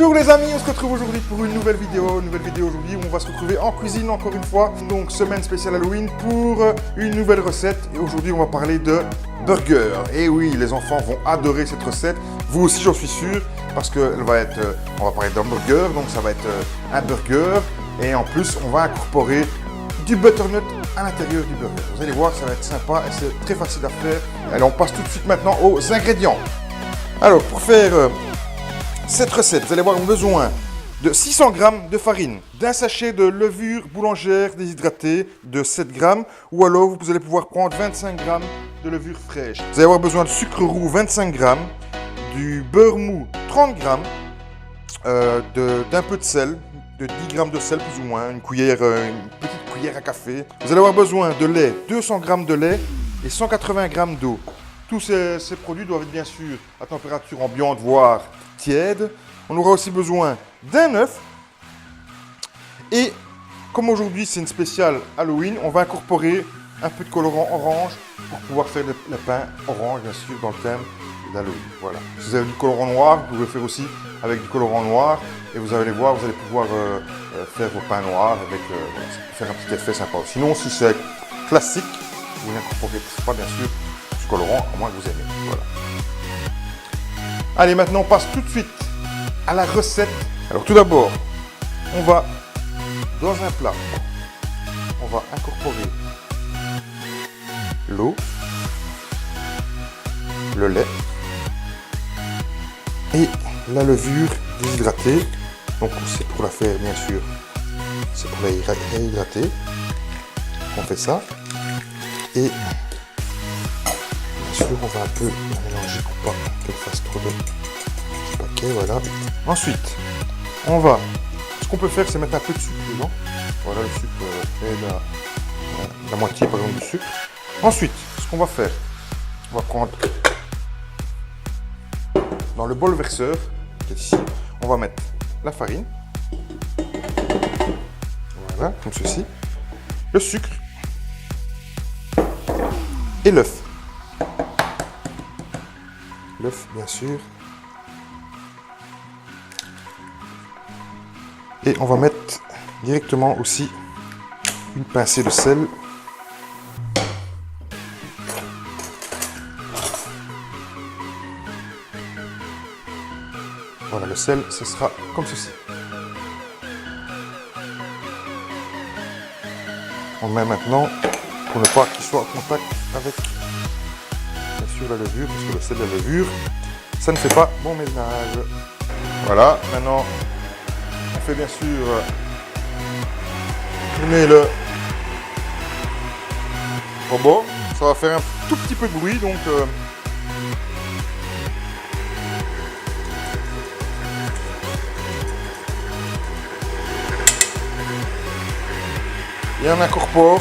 Bonjour les amis, on se retrouve aujourd'hui pour une nouvelle vidéo aujourd'hui où on va se retrouver en cuisine encore une fois. Donc semaine spéciale Halloween pour une nouvelle recette et aujourd'hui on va parler de burger. Et oui, les enfants vont adorer cette recette, vous aussi j'en suis sûr, parce que on va parler d'un burger, donc ça va être un burger et en plus on va incorporer du butternut à l'intérieur du burger. Vous allez voir, ça va être sympa et c'est très facile à faire. Allez, on passe tout de suite maintenant aux ingrédients. Alors pour faire cette recette, vous allez avoir besoin de 600 g de farine, d'un sachet de levure boulangère déshydratée de 7 g, ou alors vous allez pouvoir prendre 25 g de levure fraîche. Vous allez avoir besoin de sucre roux 25 g, du beurre mou 30 g, d'un peu de sel, de 10 g de sel plus ou moins, une petite cuillère à café. Vous allez avoir besoin de lait, 200 g de lait et 180 g d'eau. Tous ces produits doivent être bien sûr à température ambiante, voire tiède. On aura aussi besoin d'un œuf. Et comme aujourd'hui c'est une spéciale Halloween, on va incorporer un peu de colorant orange pour pouvoir faire le pain orange, bien sûr, dans le thème d'Halloween. Voilà. Si vous avez du colorant noir, vous pouvez faire aussi avec du colorant noir. Et vous allez voir, vous allez pouvoir faire vos pains noirs avec faire un petit effet sympa. Sinon, si c'est classique, vous n'incorporez pas bien sûr du colorant, à moins que vous aimez. Voilà. Allez, maintenant on passe tout de suite à la recette. Alors tout d'abord, on va dans un plat, on va incorporer l'eau, le lait et la levure déshydratée. Donc c'est pour la faire bien sûr, c'est pour la réhydrater. On fait ça et bien sûr on va un peu mélanger pour pas qu'elle fasse trop de paquets. Voilà. Ensuite, ce qu'on peut faire, c'est mettre un peu de sucre dedans. Voilà, le sucre et la moitié par exemple du sucre. Ensuite, ce qu'on va faire, on va prendre dans le bol verseur qui est ici, on va mettre la farine, voilà, comme ceci, le sucre et l'œuf. L'œuf, bien sûr. Et on va mettre directement aussi une pincée de sel. Voilà, le sel, ce sera comme ceci. On met maintenant, pour ne pas qu'il soit en contact avec bien sûr la levure, parce que le sel de la levure, ça ne fait pas bon ménage. Voilà, maintenant on fait bien sûr tourner le robot. Ça va faire un tout petit peu de bruit, donc et on incorpore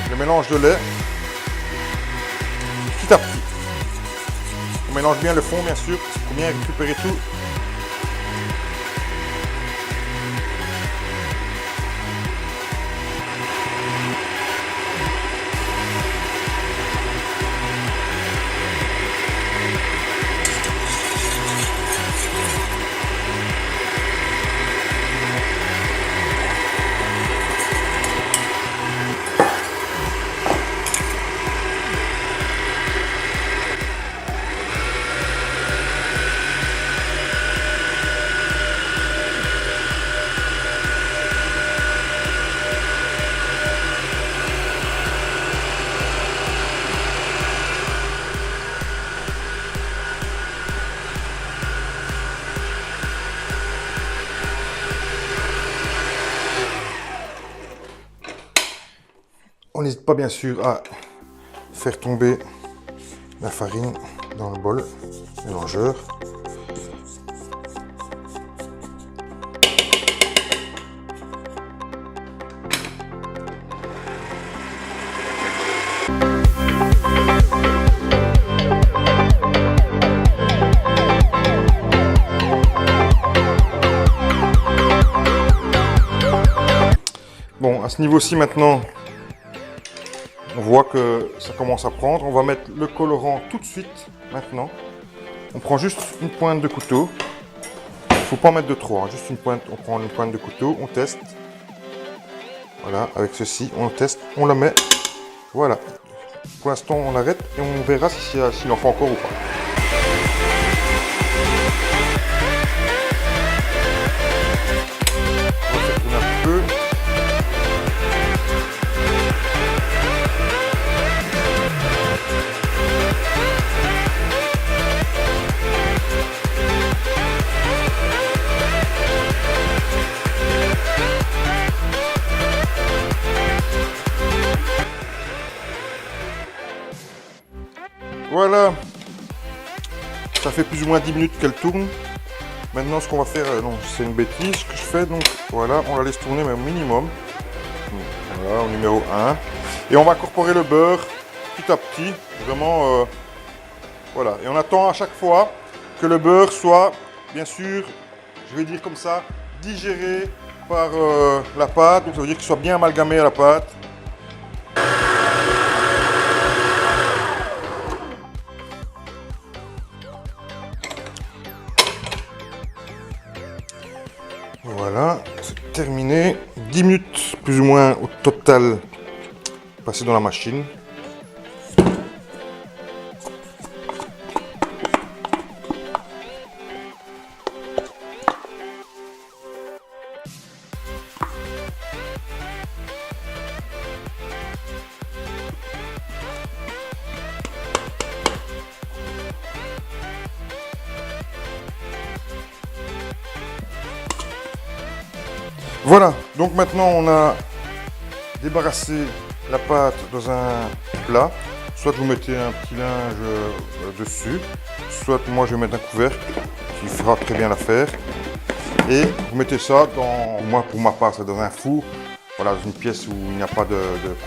le mélange de lait petit à petit. On mélange bien le fond bien sûr, pour bien récupérer tout. On n'hésite pas bien sûr à faire tomber la farine dans le bol mélangeur. Bon, à ce niveau-ci maintenant, on voit que ça commence à prendre. On va mettre le colorant tout de suite, maintenant. On prend juste une pointe de couteau faut pas en mettre de trop, hein. Juste une pointe, on prend une pointe de couteau, on teste. Voilà, avec ceci, on teste, on la met. Voilà. Pour l'instant, on l'arrête et on verra s'il en faut encore ou pas. On va faire tourner un peu. Voilà, ça fait plus ou moins 10 minutes qu'elle tourne. Maintenant, ce qu'on va faire, non, c'est une bêtise que je fais, donc voilà, on la laisse tourner mais au minimum. Voilà, au numéro 1. Et on va incorporer le beurre petit à petit, vraiment, voilà. Et on attend à chaque fois que le beurre soit, bien sûr, je vais dire comme ça, digéré par la pâte, donc ça veut dire qu'il soit bien amalgamé à la pâte. Voilà, c'est terminé. 10 minutes plus ou moins au total passé dans la machine. Voilà, donc maintenant on a débarrassé la pâte dans un plat. Soit vous mettez un petit linge dessus, soit moi je vais mettre un couvercle qui fera très bien l'affaire. Et vous mettez ça dans, moi pour ma part c'est dans un four, voilà, dans une pièce où il n'y a pas de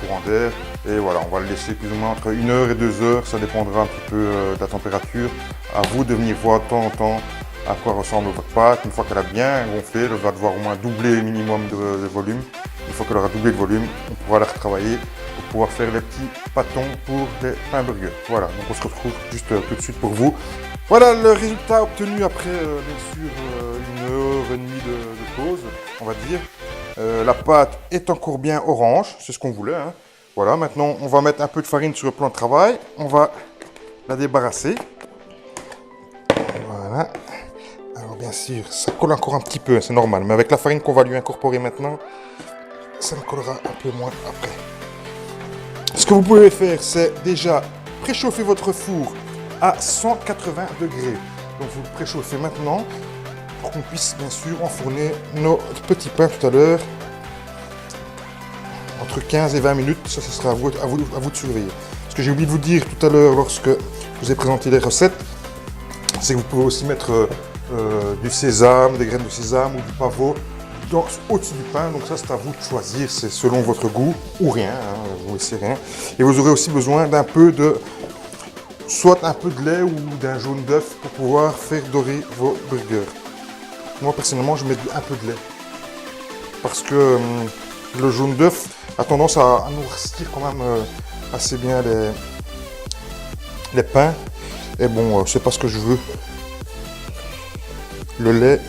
courant d'air. Et voilà, on va le laisser plus ou moins entre 1 heure et 2 heures, ça dépendra un petit peu de la température. À vous de venir voir de temps en temps à quoi ressemble votre pâte. Une fois qu'elle a bien gonflé, elle va devoir au moins doubler le minimum de volume. Une fois qu'elle aura doublé de volume, on pourra la retravailler pour pouvoir faire les petits pâtons pour les pains burgers. Voilà, donc on se retrouve juste tout de suite pour vous. Voilà le résultat obtenu après bien sûr 1 heure et demie de pause, on va dire. La pâte est encore bien orange, c'est ce qu'on voulait, hein. Voilà, maintenant on va mettre un peu de farine sur le plan de travail. On va la débarrasser. Voilà. Alors bien sûr, ça colle encore un petit peu, c'est normal. Mais avec la farine qu'on va lui incorporer maintenant, ça ne collera un peu moins après. Ce que vous pouvez faire, c'est déjà préchauffer votre four à 180 degrés. Donc vous le préchauffez maintenant pour qu'on puisse bien sûr enfourner nos petits pains tout à l'heure. Entre 15 et 20 minutes, ça sera à vous de surveiller. Ce que j'ai oublié de vous dire tout à l'heure lorsque je vous ai présenté les recettes, c'est que vous pouvez aussi mettre du sésame, des graines de sésame ou du pavot au-dessus du pain. Donc ça c'est à vous de choisir, c'est selon votre goût ou rien, hein, vous laissez rien. Et vous aurez aussi besoin d'un peu de, soit un peu de lait ou d'un jaune d'œuf pour pouvoir faire dorer vos burgers. Moi personnellement je mets un peu de lait parce que le jaune d'œuf a tendance à noircir quand même assez bien les pains. Et bon, c'est pas ce que je veux. Le lait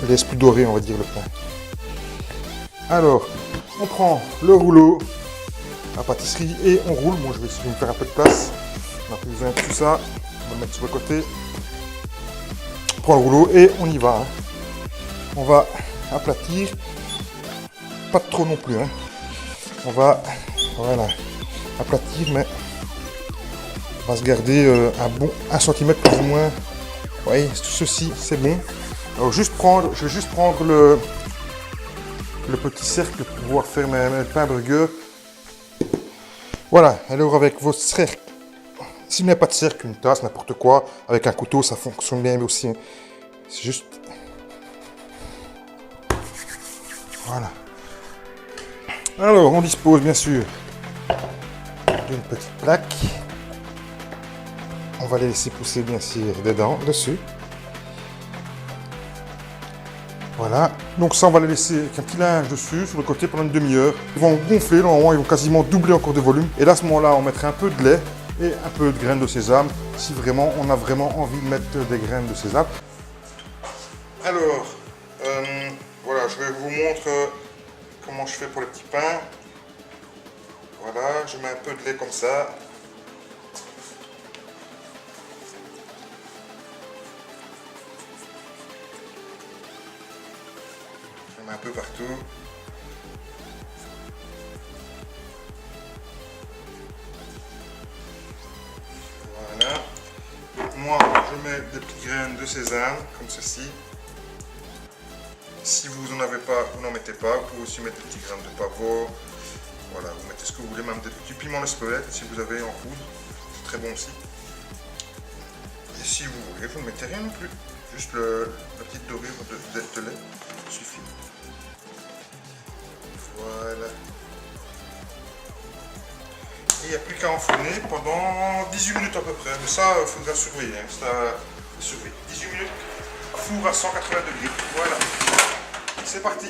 laisse plus doré, on va dire, le pain. Alors, on prend le rouleau à pâtisserie et on roule. Moi, je vais essayer de me faire un peu de place. On n'a plus besoin de tout ça. On va le mettre sur le côté. On prend le rouleau et on y va, hein. On va aplatir. Pas trop non plus, hein. On va, voilà, aplatir, mais on va se garder un bon 1 cm plus ou moins. Oui, tout ceci, c'est bon. Alors, je vais juste prendre le petit cercle pour pouvoir faire mes pains burgers. Voilà, alors avec votre cercle, s'il n'y a pas de cercle, une tasse, n'importe quoi, avec un couteau, ça fonctionne bien aussi. C'est juste... Voilà. Alors, on dispose bien sûr d'une petite plaque. On va les laisser pousser bien sûr dedans, dessus. Voilà, donc ça on va les laisser avec un petit linge dessus, sur le côté pendant une demi-heure. Ils vont gonfler, normalement ils vont quasiment doubler encore de volume. Et là à ce moment-là, on mettrait un peu de lait et un peu de graines de sésame, si vraiment on a vraiment envie de mettre des graines de sésame. Alors, voilà, je vais vous montrer comment je fais pour les petits pains. Voilà, je mets un peu de lait comme ça. Je mets un peu partout. Voilà. Moi, je mets des petites graines de sésame, comme ceci. Si vous n'en avez pas, vous n'en mettez pas. Vous pouvez aussi mettre des petites graines de pavot. Voilà, vous mettez ce que vous voulez, même des petits piments d'Espelette, si vous avez en poudre. C'est très bon aussi. Et si vous voulez, vous ne mettez rien non plus. Juste la petite dorure de lait suffit. Voilà. Et il n'y a plus qu'à enfourner pendant 18 minutes à peu près. Mais ça, il faudra surveiller. Hein. Ça, surveiller. 18 minutes, four à 180 degrés. Voilà. C'est parti.